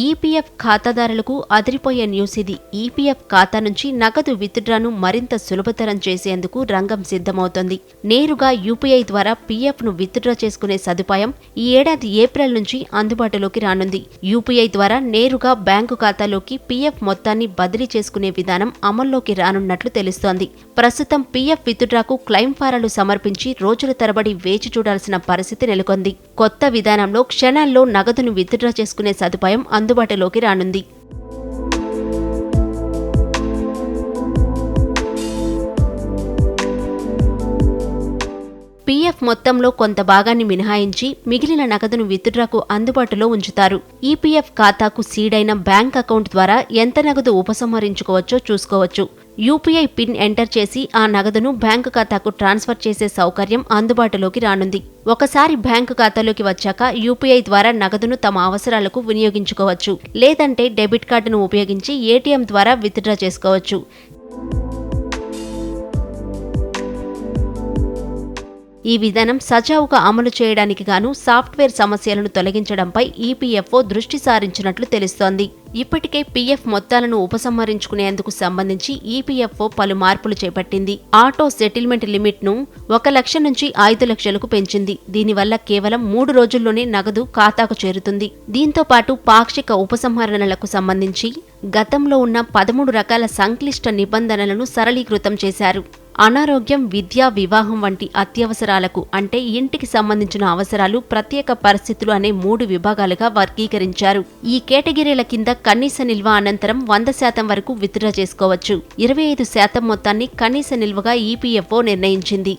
EPF ఖాతాదారులకు అదిరిపోయే news ఇది. ఈపీఎఫ్ ఖాతా నుంచి నగదు విత్డ్రాను మరింత సులభతరం చేసేందుకు రంగం సిద్ధమవుతోంది. నేరుగా యూపీఐ ద్వారా పీఎఫ్ను విత్డ్రా చేసుకునే సదుపాయం ఈ ఏడాది ఏప్రిల్ నుంచి అందుబాటులోకి రానుంది. యూపీఐ ద్వారా నేరుగా బ్యాంకు ఖాతాలోకి పీఎఫ్ మొత్తాన్ని బదిలీ చేసుకునే విధానం అమల్లోకి రానున్నట్లు తెలుస్తోంది. ప్రస్తుతం పీఎఫ్ విత్డ్రాకు క్లెయిమ్ ఫారాలు సమర్పించి రోజుల తరబడి వేచి చూడాల్సిన పరిస్థితి నెలకొంది. కొత్త విధానంలో క్షణాల్లో నగదును విత్డ్రా చేసుకునే సదుపాయం అందుబాటులోకి రానుంది. పీఎఫ్ మొత్తంలో కొంత భాగాన్ని మినహాయించి మిగిలిన నగదును విత్డ్రాకు అందుబాటులో ఉంచుతారు. ఈపీఎఫ్ ఖాతాకు సీడైన బ్యాంక్ అకౌంట్ ద్వారా ఎంత నగదు ఉపసంహరించుకోవచ్చో చూసుకోవచ్చు. యూపీఐ పిన్ ఎంటర్ చేసి ఆ నగదును బ్యాంకు ఖాతాకు ట్రాన్స్ఫర్ చేసే సౌకర్యం అందుబాటులోకి రానుంది. ఒకసారి బ్యాంకు ఖాతాలోకి వచ్చాక యూపీఐ ద్వారా నగదును తమ అవసరాలకు వినియోగించుకోవచ్చు. లేదంటే డెబిట్ కార్డును ఉపయోగించి ఏటీఎం ద్వారా విత్డ్రా చేసుకోవచ్చు. ఈ విధానం సజావుగా అమలు చేయడానికి గాను సాఫ్ట్వేర్ సమస్యలను తొలగించడంపై ఈపీఎఫ్ఓ దృష్టి సారించినట్లు తెలుస్తోంది. ఇప్పటికే పీఎఫ్ మొత్తాలను ఉపసంహరించుకునేందుకు సంబంధించి ఈపీఎఫ్ఓ పలు మార్పులు చేపట్టింది. ఆటో సెటిల్మెంట్ లిమిట్ను 1 లక్ష నుంచి 5 లక్షలకు పెంచింది. దీనివల్ల కేవలం 3 రోజుల్లోనే నగదు ఖాతాకు చేరుతుంది. దీంతో పాటు పాక్షిక ఉపసంహరణలకు సంబంధించి గతంలో ఉన్న 13 రకాల సంక్లిష్ట నిబంధనలను సరళీకృతం చేశారు. అనారోగ్యం, విద్య, వివాహం వంటి అత్యవసరాలకు అంటే ఇంటికి సంబంధించిన అవసరాలు, ప్రత్యేక పరిస్థితులు అనే 3 విభాగాలుగా వర్గీకరించారు. ఈ కేటగిరీల కింద కనీస నిల్వ అనంతరం 100% వరకు విత్డ్రా చేసుకోవచ్చు. 25% మొత్తాన్ని కనీస నిల్వగా ఈపీఎఫ్ఓ నిర్ణయించింది.